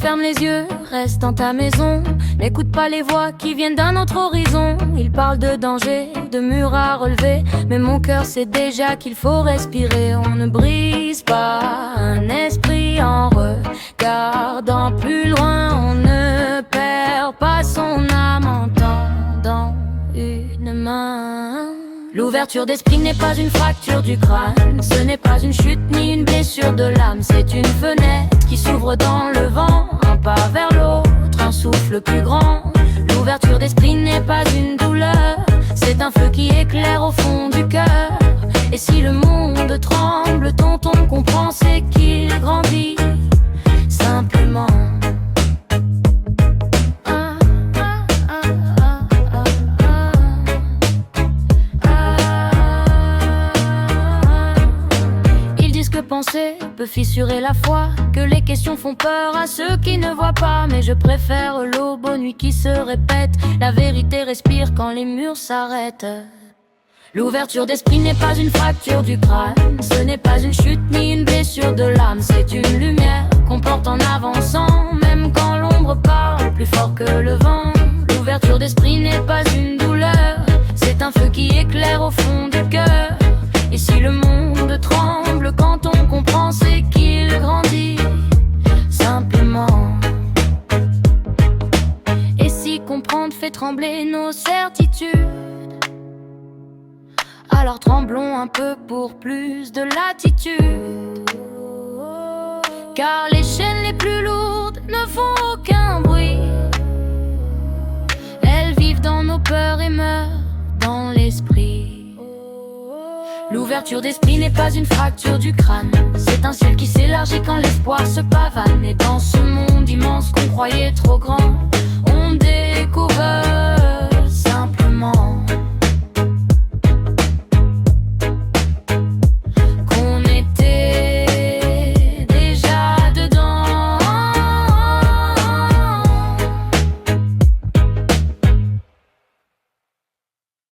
Ferme les yeux, reste dans ta maison. N'écoute pas les voix qui viennent d'un autre horizon. Ils parlent de danger, de murs à relever, mais mon cœur sait déjà qu'il faut respirer. On ne brise pas un esprit en regardant plus loin. On ne perd pas son âme en tendant une main. L'ouverture d'esprit n'est pas une fracture du crâne, ce n'est pas une chute ni une blessure de l'âme. C'est une fenêtre qui s'ouvre dans le vent, un pas vers l'autre, un souffle plus grand. L'ouverture d'esprit n'est pas une douleur, c'est un feu qui éclaire au fond du cœur. Et si le monde tremble, tonton comprend, c'est qu'il grandit simplement. Penser peut fissurer la foi, que les questions font peur à ceux qui ne voient pas. Mais je préfère l'aube aux nuits qui se répètent. La vérité respire quand les murs s'arrêtent. L'ouverture d'esprit n'est pas une fracture du crâne, ce n'est pas une chute ni une blessure de l'âme. C'est une lumière qu'on porte en avançant, même quand l'ombre parle plus fort que le vent. L'ouverture d'esprit n'est pas une douleur, c'est un feu qui éclaire au fond du cœur. Et si le monde tremble quand on comprend, c'est qu'il grandit simplement. Et si comprendre fait trembler nos certitudes, alors tremblons un peu pour plus de latitude. Car les chaînes les plus lourdes ne font aucun bruit. Elles vivent dans nos peurs et meurent dans l'esprit. L'ouverture d'esprit n'est pas une fracture du crâne, c'est un ciel qui s'élargit quand l'espoir se pavane. Et dans ce monde immense qu'on croyait trop grand, on découvre